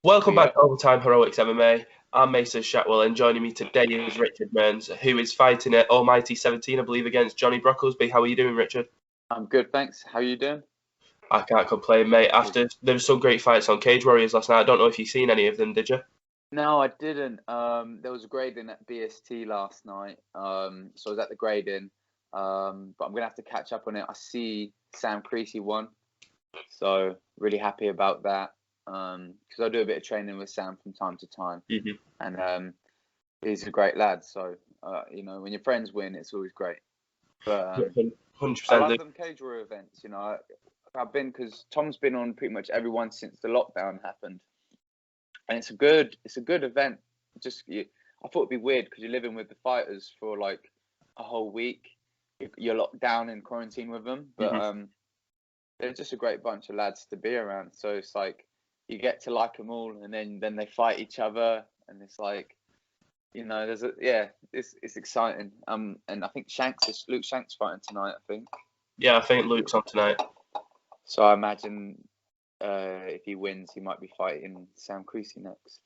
Welcome We back are. to Overtime Heroics MMA. I'm Mason Shatwell, and joining me today is Richard Mearns, who is fighting at Almighty 17, I believe, against Jonny Brocklesby. How are you doing, Richard? I'm good, thanks. How are you doing? I can't complain, mate. After there were some great fights on Cage Warriors last night. I don't know if you've seen any of them, did you? No, I didn't. There was a grading at BST last night. So I was at the grading. But I'm gonna have to catch up on it. I see Sam Creasy won, so really happy about that. Because I do a bit of training with Sam from time to time, and he's a great lad. So when your friends win, it's always great. But 100%. I love them Cage Warrior events. I've been because Tom's been on pretty much every one since the lockdown happened. And it's a good event. I thought it'd be weird because you're living with the fighters for like a whole week. You're locked down in quarantine with them, but they're just a great bunch of lads to be around. So it's like you get to like them all, and then they fight each other, and it's like it's exciting. And I think Luke Shanks fighting tonight. I think. Yeah, I think Luke's on tonight. So I imagine if he wins, he might be fighting Sam Creasy next.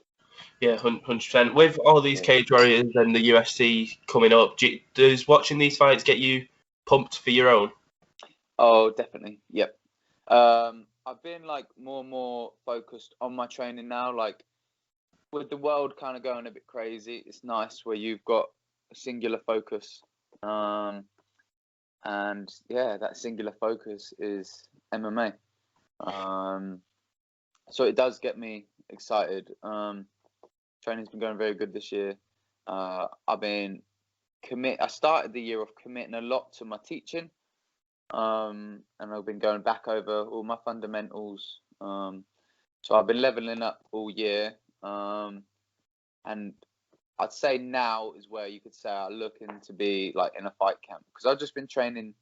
Yeah, 100%. With all these Cage Warriors and the UFC coming up, does watching these fights get you pumped for your own? Oh, definitely. Yep. I've been like more and more focused on my training now. Like with the world kind of going a bit crazy, it's nice where you've got a singular focus. And yeah, that singular focus is MMA. So it does get me excited. Training's been going very good this year. I started the year off committing a lot to my teaching. And I've been going back over all my fundamentals. So I've been leveling up all year. And I'd say now is where you could say I'm looking to be like in a fight camp, because I've just been training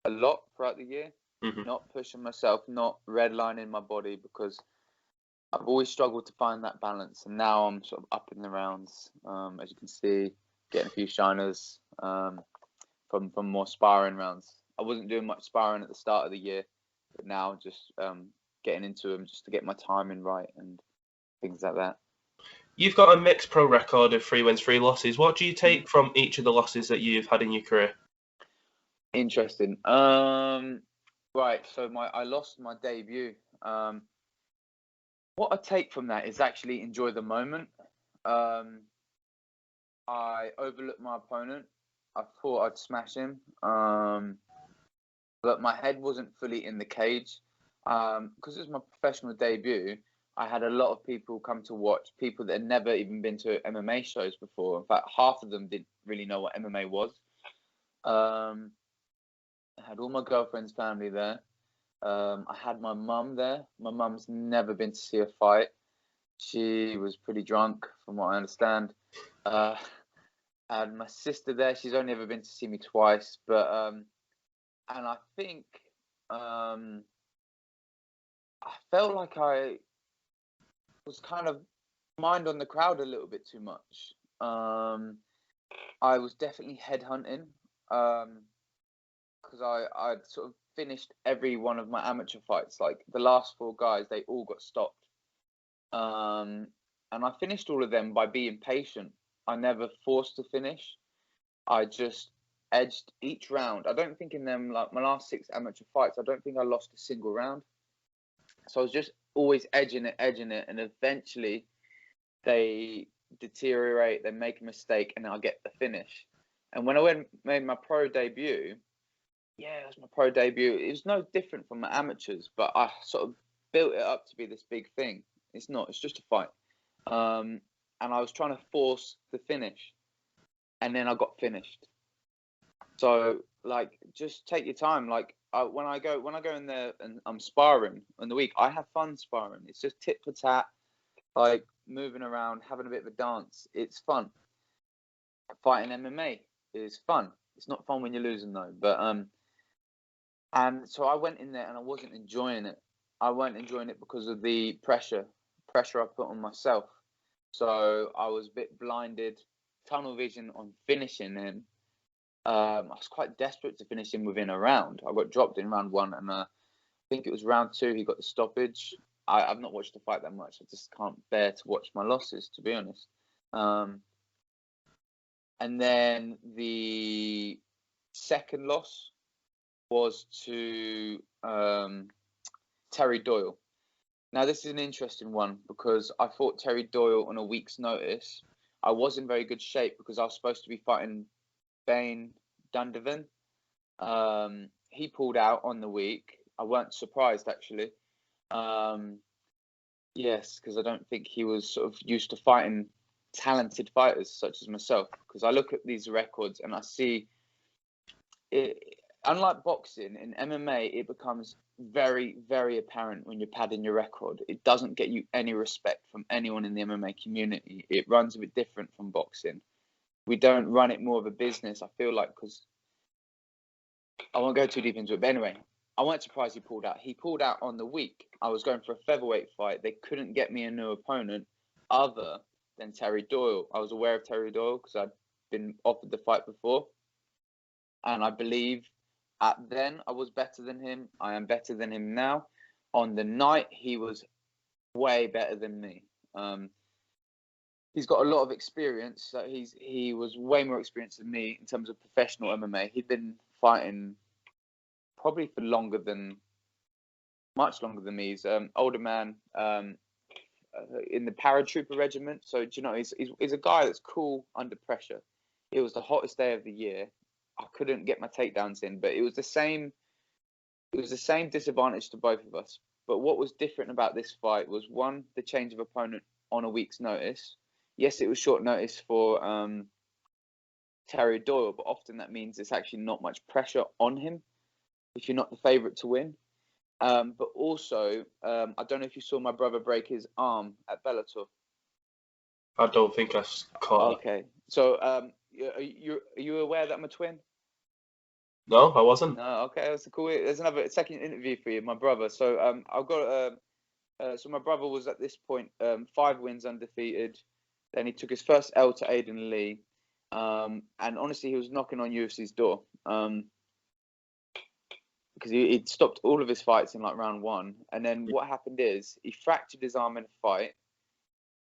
a lot throughout the year, not pushing myself, not redlining my body, because I've always struggled to find that balance. And now I'm sort of up in the rounds, as you can see, getting a few shiners from more sparring rounds. I wasn't doing much sparring at the start of the year, but now just getting into them just to get my timing right and things like that. You've got a mixed pro record of 3 wins, 3 losses. What do you take from each of the losses that you've had in your career? Interesting. Right. So I lost my debut. What I take from that is actually enjoy the moment. I overlooked my opponent. I thought I'd smash him. But my head wasn't fully in the cage. Because it was my professional debut, I had a lot of people come to watch, people that had never even been to MMA shows before. In fact, half of them didn't really know what MMA was. I had all my girlfriend's family there. I had my mum there. My mum's never been to see a fight. She was pretty drunk, from what I understand. And my sister there. She's only ever been to see me twice. But and I think I felt like I was kind of mind on the crowd a little bit too much. I was definitely headhunting. Because I'd sort of finished every one of my amateur fights. Like the last 4 guys, they all got stopped. And I finished all of them by being patient. I never forced to finish. I just edged each round. I don't think in them, like my last 6 amateur fights, I don't think I lost a single round. So I was just always edging it. And eventually they deteriorate, they make a mistake, and I get the finish. And when I made my pro debut, it was my pro debut. It was no different from my amateurs, but I sort of built it up to be this big thing. It's not. It's just a fight. And I was trying to force the finish, and then I got finished. So, like, just take your time. Like, when I go in there and I'm sparring in the week, I have fun sparring. It's just tit for tat, like moving around, having a bit of a dance. It's fun. Fighting MMA is fun. It's not fun when you're losing though. But and so I went in there and I wasn't enjoying it. I wasn't enjoying it because of the pressure I put on myself. So I was a bit blinded, tunnel vision on finishing him. I was quite desperate to finish him within a round. I got dropped in round 1, and I think it was round 2 he got the stoppage. I've not watched the fight that much. I just can't bear to watch my losses, to be honest. And then the second loss was to Terry Doyle. Now, this is an interesting one because I fought Terry Doyle on a week's notice. I was in very good shape because I was supposed to be fighting Bain Dundovan. He pulled out on the week. I weren't surprised, actually. Yes, because I don't think he was sort of used to fighting talented fighters such as myself. Because I look at these records and I see it. Unlike boxing, in MMA, it becomes very, very apparent when you're padding your record. It doesn't get you any respect from anyone in the MMA community. It runs a bit different from boxing. We don't run it more of a business, I feel like, because I won't go too deep into it. But anyway, I wasn't surprised he pulled out. He pulled out on the week. I was going for a featherweight fight. They couldn't get me a new opponent other than Terry Doyle. I was aware of Terry Doyle because I'd been offered the fight before. And I believe then I was better than him. I am better than him now. On the night, he was way better than me. He's got a lot of experience. So he was way more experienced than me in terms of professional MMA. He'd been fighting probably for much longer than me. He's an older man in the paratrooper regiment. So, do you know, he's a guy that's cool under pressure. It was the hottest day of the year. I couldn't get my takedowns in, but it was the same disadvantage to both of us. But what was different about this fight was, one, the change of opponent on a week's notice. Yes, it was short notice for Terry Doyle, but often that means it's actually not much pressure on him if you're not the favourite to win. But also, I don't know if you saw my brother break his arm at Bellator. I don't think I caught that. Okay, so are you aware that I'm a twin? No, I wasn't. No, okay, that's cool. There's another second interview for you, my brother. So I've got so my brother was at this point 5 wins undefeated. Then he took his first L to Aiden Lee, and honestly, he was knocking on UFC's door because he'd stopped all of his fights in like round 1. And then what happened is he fractured his arm in a fight.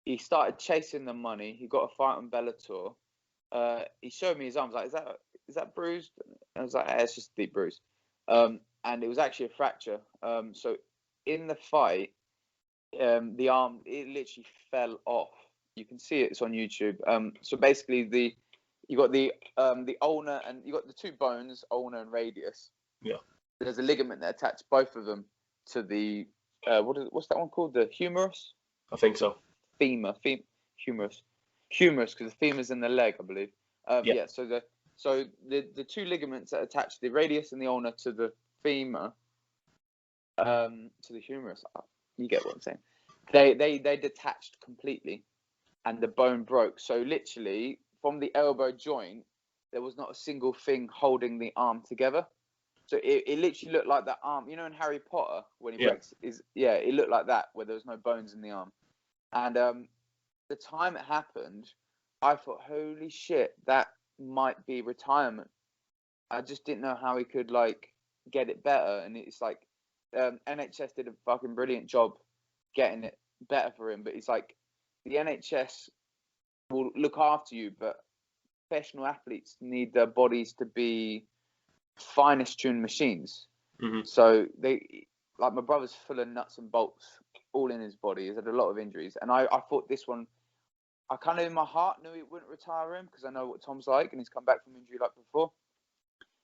He started chasing the money. He got a fight on Bellator. He showed me his arm. I was like, is that bruised? And I was like, it's just a deep bruise. And it was actually a fracture. So in the fight, the arm, it literally fell off. You can see it. It's on YouTube. So basically, you got the ulnar, and you got the 2 bones, ulnar and radius. Yeah. There's a ligament that attached both of them to the what's that one called? The humerus. I think so. Humerus, because the femur's in the leg, I believe. Yeah. So the 2 ligaments that attach the radius and the ulnar to the femur, to the humerus. You get what I'm saying? They detached completely, and the bone broke. So literally, from the elbow joint, there was not a single thing holding the arm together. So it literally looked like that arm. You know, in Harry Potter when he breaks it looked like that, where there was no bones in the arm. And the time it happened, I thought, holy shit, that might be retirement. I just didn't know how he could like get it better. And it's like NHS did a fucking brilliant job getting it better for him. But it's like the NHS will look after you, but professional athletes need their bodies to be finest tuned machines. Mm-hmm. So like my brother's full of nuts and bolts all in his body. He's had a lot of injuries, and I thought this one, I kind of in my heart knew it wouldn't retire him because I know what Tom's like, and he's come back from injury like before.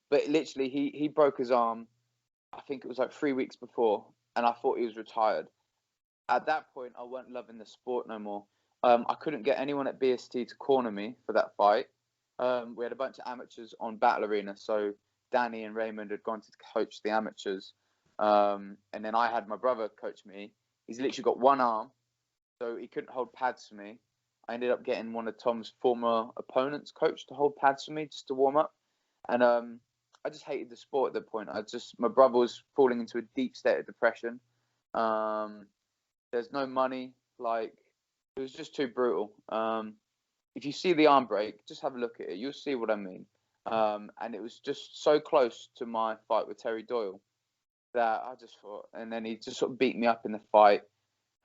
But literally, he broke his arm. I think it was like 3 weeks before, and I thought he was retired. At that point, I weren't loving the sport no more. I couldn't get anyone at BST to corner me for that fight. We had a bunch of amateurs on Battle Arena, so Danny and Raymond had gone to coach the amateurs, and then I had my brother coach me. He's literally got one arm, so he couldn't hold pads for me. I ended up getting one of Tom's former opponents' coach to hold pads for me just to warm up, and I just hated the sport at that point. My brother was falling into a deep state of depression. There's no money, like it was just too brutal. If you see the arm break, just have a look at it. You'll see what I mean. And it was just so close to my fight with Terry Doyle. that I just thought, and then he just sort of beat me up in the fight,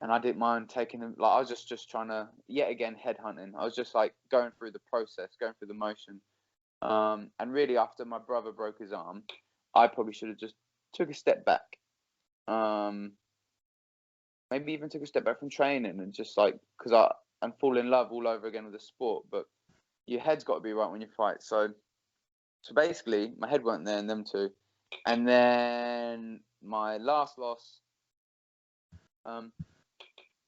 and I didn't mind taking him. Like I was just trying to, yet again, headhunting. I was just like going through the process, going through the motion. And really, after my brother broke his arm, I probably should have just took a step back. Maybe even took a step back from training and just like, and fall in love all over again with the sport. But your head's got to be right when you fight. So basically, my head weren't there, and them two. And then my last loss,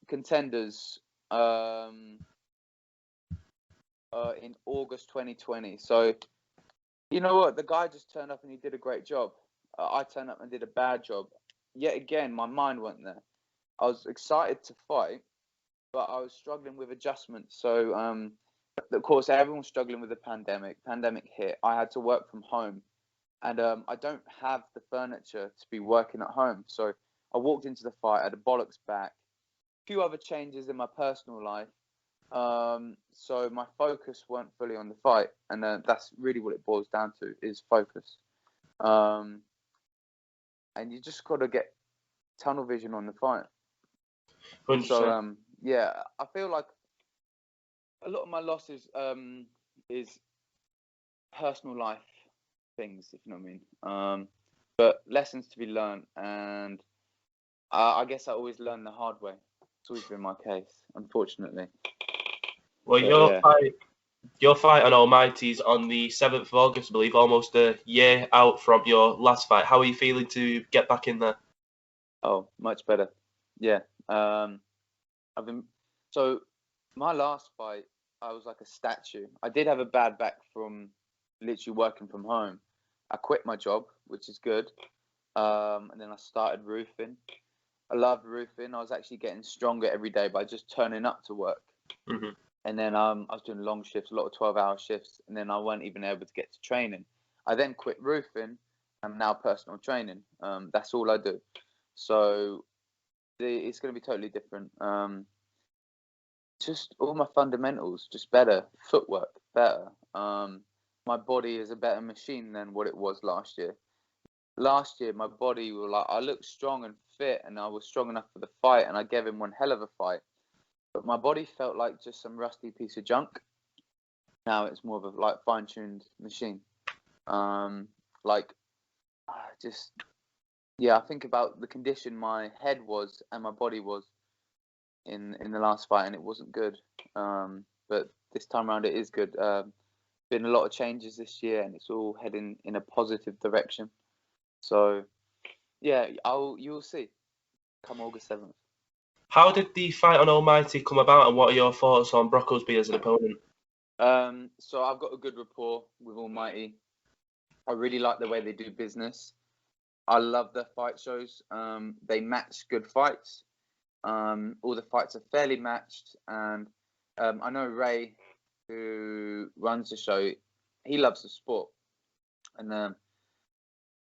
contenders, in August 2020. So you know what? The guy just turned up and he did a great job. I turned up and did a bad job. Yet again, my mind wasn't there. I was excited to fight, but I was struggling with adjustments. So, of course, everyone's struggling with the pandemic. Pandemic hit. I had to work from home, and I don't have the furniture to be working at home. So I walked into the fight, I had a bollocks back, a few other changes in my personal life. So my focus weren't fully on the fight, and that's really what it boils down to, is focus. And you just got to get tunnel vision on the fight. 100%. So yeah, I feel like a lot of my losses is personal life things, if you know what I mean. But lessons to be learned, and I guess I always learn the hard way. It's always been my case, unfortunately. Well, your fight on Almighty's on the 7th of August, I believe, almost a year out from your last fight. How are you feeling to get back in there? Oh, much better. Yeah. So my last fight, I was like a statue. I did have a bad back from literally working from home. I quit my job, which is good. And then I started roofing. I loved roofing. I was actually getting stronger every day by just turning up to work. Mm-hmm. And then I was doing long shifts, a lot of 12-hour shifts, and then I wasn't even able to get to training. I then quit roofing. I'm now personal training. That's all I do. So it's going to be totally different. Just all my fundamentals, just better. Footwork, better. My body is a better machine than what it was last year. Last year, my body was like, I looked strong and fit, and I was strong enough for the fight, and I gave him one hell of a fight. But my body felt like just some rusty piece of junk. Now it's more of a like fine-tuned machine. I think about the condition my head was and my body was in the last fight, and it wasn't good. But this time around, it is good. Been a lot of changes this year, and it's all heading in a positive direction. So yeah, you'll see come August 7th. How did the fight on Almighty come about, and what are your thoughts on Brocklesby as an opponent? So I've got a good rapport with Almighty. I really like the way they do business. I love their fight shows. They match good fights. All the fights are fairly matched, and I know Ray, who runs the show, he loves the sport, and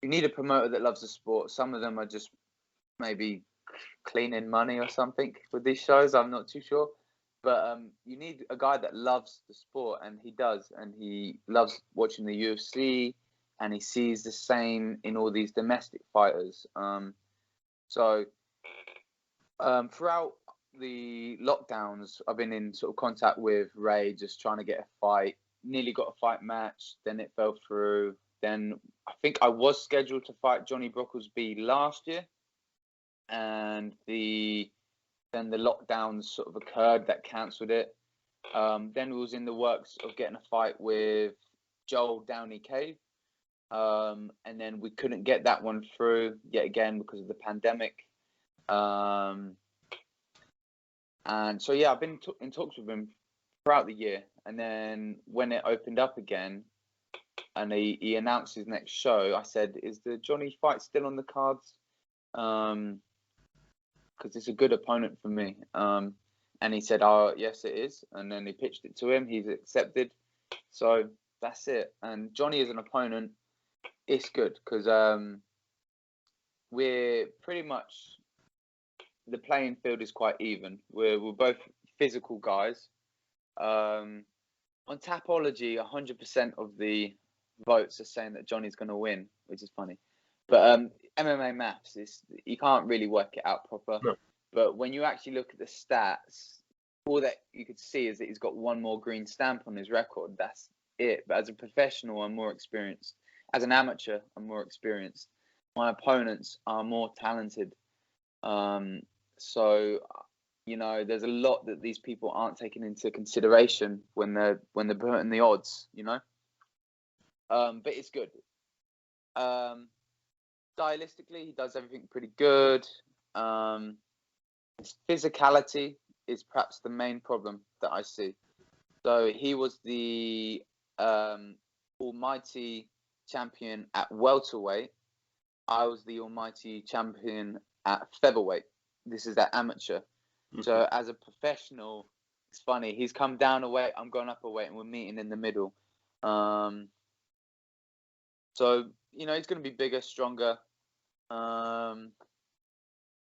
you need a promoter that loves the sport. Some of them are just maybe cleaning money or something with these shows. I'm not too sure, but you need a guy that loves the sport, and he does, and he loves watching the UFC, and he sees the same in all these domestic fighters. So throughout the lockdowns, I've been in sort of contact with Ray, just trying to get a fight. Nearly got a fight match, then it fell through. Then I think I was scheduled to fight Jonny Brocklesby last year, and then the lockdowns sort of occurred that cancelled it. Then we was in the works of getting a fight with Joel Downey Cave, and then we couldn't get that one through yet again because of the pandemic. And so yeah, I've been in talks with him throughout the year, and then when it opened up again and he announced his next show, I said, is the Jonny fight still on the cards? Because it's a good opponent for me. And he said, oh yes it is, and then he pitched it to him. He's accepted, so that's it. And Jonny as an opponent, it's good because we're pretty much, the playing field is quite even. We're both physical guys. On Tapology, 100% of the votes are saying that Jonny's going to win, which is funny. But MMA maths is, you can't really work it out proper. No. But when you actually look at the stats, all that you could see is that he's got one more green stamp on his record. That's it. But as a professional, I'm more experienced. As an amateur, I'm more experienced. My opponents are more talented. So, you know, there's a lot that these people aren't taking into consideration when they're putting the odds, you know. But it's good. Stylistically, he does everything pretty good. His physicality is perhaps the main problem that I see. So he was the almighty champion at welterweight. I was the almighty champion at featherweight. This is that amateur. Mm-hmm. So as a professional, it's funny. He's come down a weight, I'm going up a weight, and we're meeting in the middle. So, you know, he's going to be bigger, stronger.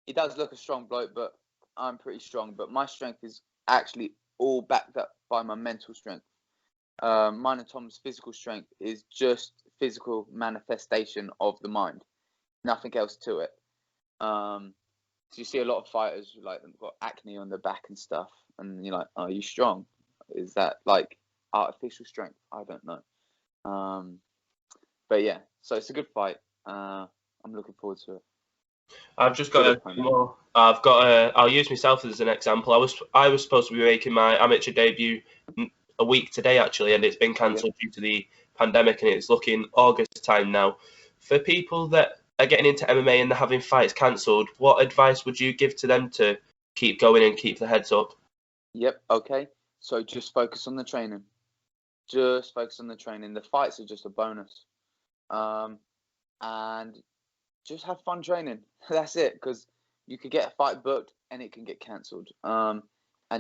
He does look a strong bloke, but I'm pretty strong. But my strength is actually all backed up by my mental strength. Mine and Tom's physical strength is just physical manifestation of the mind. Nothing else to it. So you see a lot of fighters like they've got acne on their back and stuff, and you're like, "Are you strong? Is that like artificial strength?" I don't know. But yeah, so it's a good fight. I'm looking forward to it. I've just got I'll use myself as an example. I was supposed to be making my amateur debut a week today actually, and it's been cancelled due to the pandemic, and it's looking August time now. For people that are getting into MMA and they're having fights cancelled, what advice would you give to them to keep going and keep their heads up? Yep. Okay. So just focus on the training. Just focus on the training. The fights are just a bonus. And just have fun training. That's it, because you could get a fight booked and it can get cancelled. And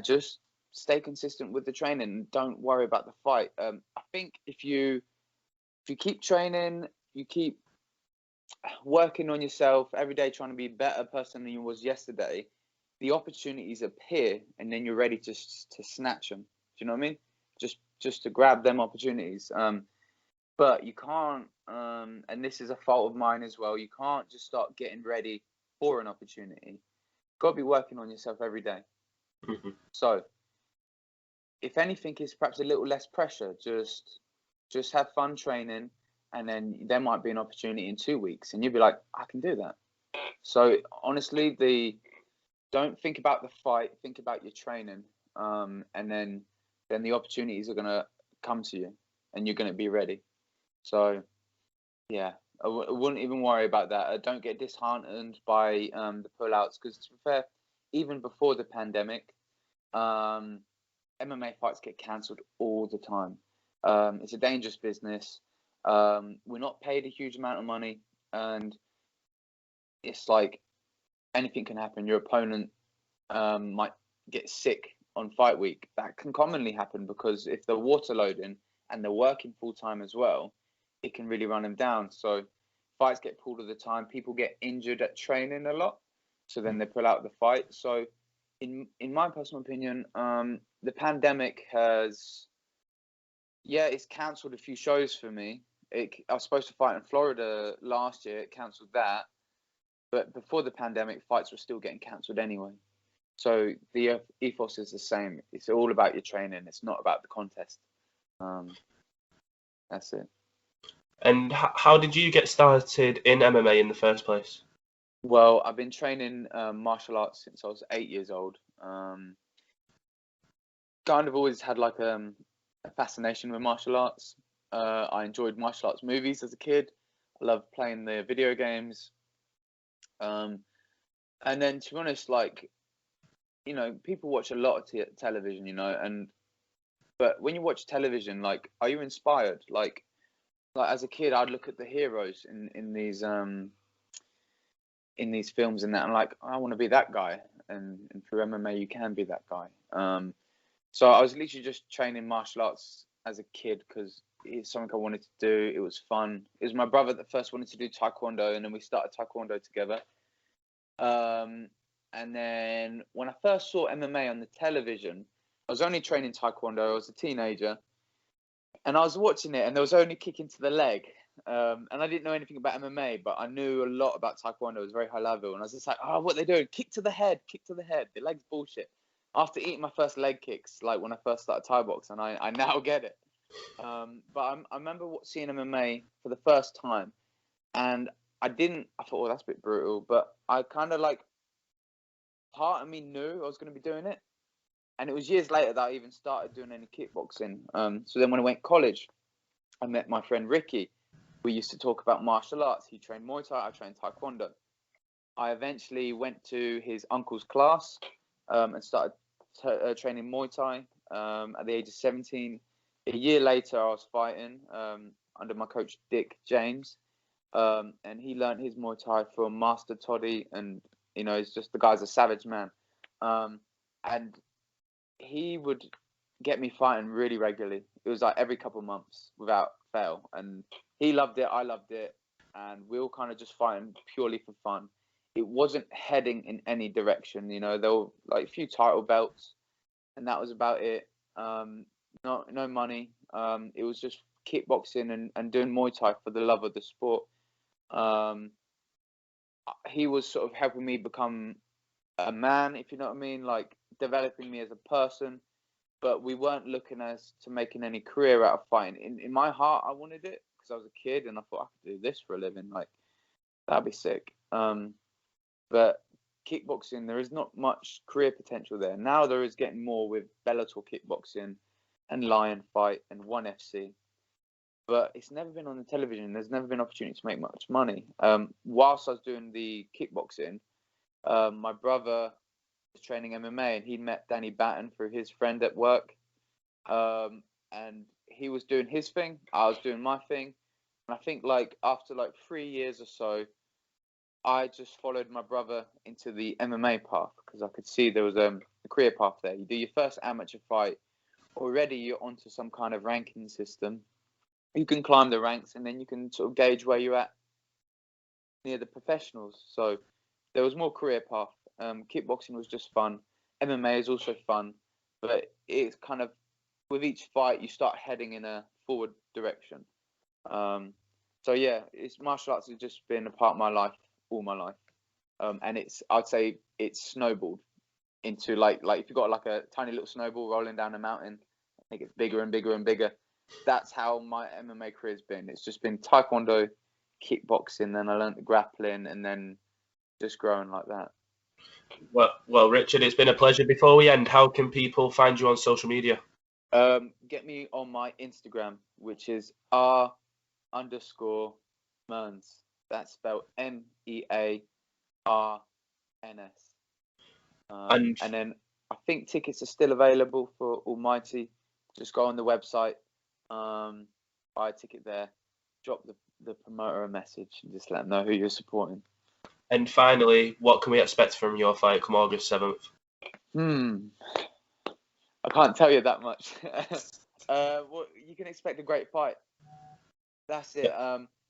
just stay consistent with the training. Don't worry about the fight. I think if you keep training, you keep working on yourself every day, trying to be a better person than you was yesterday, the opportunities appear, and then you're ready to snatch them. Do you know what I mean? Just to grab them opportunities. But you can't, and this is a fault of mine as well, you can't just start getting ready for an opportunity. You've got to be working on yourself every day. Mm-hmm. So, if anything, is perhaps a little less pressure. Just have fun training, and then there might be an opportunity in 2 weeks, and you'll be like, I can do that. So, honestly, don't think about the fight, think about your training, and then the opportunities are going to come to you, and you're going to be ready. So, yeah, I wouldn't even worry about that. Don't get disheartened by the pullouts, because to be fair, even before the pandemic, MMA fights get cancelled all the time. It's a dangerous business. We're not paid a huge amount of money, and it's like anything can happen. Your opponent might get sick on fight week. That can commonly happen because if they're water loading and they're working full time as well, it can really run them down. So fights get pulled all the time. People get injured at training a lot, so then they pull out the fight. So in my personal opinion, the pandemic has, it's cancelled a few shows for me. I was supposed to fight in Florida last year. It cancelled that. But before the pandemic, fights were still getting cancelled anyway. So the ethos is the same. It's all about your training. It's not about the contest. That's it. And how did you get started in MMA in the first place? Well, I've been training martial arts since I was 8 years old. Kind of always had like a fascination with martial arts. I enjoyed martial arts movies as a kid. I loved playing the video games. And then, to be honest, like, you know, people watch a lot of television, you know, but when you watch television, like, are you inspired? Like as a kid, I'd look at the heroes in these films and that, and like, I want to be that guy. And through MMA, you can be that guy. So I was literally just training martial arts as a kid because it's something I wanted to do. It was fun. It was my brother that first wanted to do Taekwondo, and then we started Taekwondo together. And then when I first saw MMA on the television, I was only training Taekwondo. I was a teenager, and I was watching it, and there was only kicking to the leg. and I didn't know anything about MMA, but I knew a lot about Taekwondo. It was very high level, and I was just like, oh, what are they doing? Kick to the head, kick to the head. The leg's bullshit. After eating my first leg kicks, like when I first started Thai box, and I now get it. But I remember seeing MMA for the first time, and I thought, oh, that's a bit brutal, but I kind of like, part of me knew I was going to be doing it. And it was years later that I even started doing any kickboxing. So then when I went to college, I met my friend Ricky. We used to talk about martial arts. He trained Muay Thai, I trained Taekwondo. I eventually went to his uncle's class and started training Muay Thai at the age of 17. A year later, I was fighting under my coach, Dick James. And he learned his Muay Thai from Master Toddy. And, you know, it's just, the guy's a savage man. And he would get me fighting really regularly. It was like every couple of months without fail. And he loved it, I loved it. And we all kind of just fighting purely for fun. It wasn't heading in any direction, you know. There were like a few title belts, and that was about it. No money. It was just kickboxing and doing Muay Thai for the love of the sport. He was sort of helping me become a man, if you know what I mean, like developing me as a person. But we weren't looking as to making any career out of fighting. In my heart, I wanted it because I was a kid and I thought I could do this for a living. Like, that'd be sick. But kickboxing, there is not much career potential there. Now there is getting more with Bellator kickboxing and Lion Fight and ONE FC. But it's never been on the television. There's never been opportunity to make much money. Whilst I was doing the kickboxing, my brother was training MMA and he met Danny Batten through his friend at work. And he was doing his thing, I was doing my thing. And I think like after like 3 years or so, I just followed my brother into the MMA path because I could see there was a career path there. You do your first amateur fight, already you're onto some kind of ranking system. You can climb the ranks and then you can sort of gauge where you're at near the professionals. So there was more career path. Kickboxing was just fun. MMA is also fun, but it's kind of, with each fight, you start heading in a forward direction. So yeah, martial arts has just been a part of my life all my life. And I'd say it's snowballed into like if you've got like a tiny little snowball rolling down a mountain, I think it's bigger and bigger and bigger. That's how my MMA career's been. It's just been Taekwondo, kickboxing, then I learned the grappling, and then just growing like that. Well, Richard, it's been a pleasure. Before we end, how can people find you on social media? Get me on my Instagram, which is R_Mearns. That's spelled MEARNS. And then I think tickets are still available for Almighty. Just go on the website, buy a ticket there, drop the promoter a message, and just let them know who you're supporting. And finally, what can we expect from your fight come August 7th? I can't tell you that much. Well, you can expect a great fight. That's it.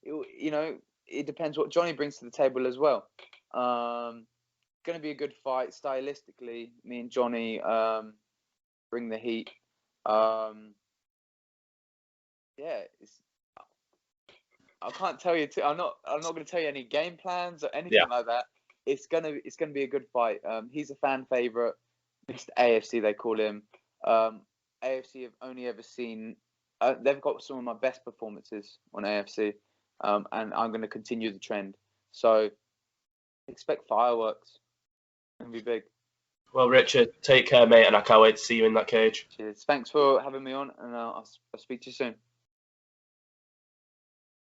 You know, it depends what Jonny brings to the table as well. Going to be a good fight stylistically. Me and Jonny bring the heat. Yeah, I can't tell you. I'm not going to tell you any game plans or anything like that. It's gonna be a good fight. He's a fan favorite, Mr. AFC they call him. AFC have only ever seen. They've got some of my best performances on AFC, and I'm going to continue the trend. So expect fireworks. It's going to be big. Well, Richard, take care, mate, and I can't wait to see you in that cage. Cheers. Thanks for having me on, and I'll speak to you soon.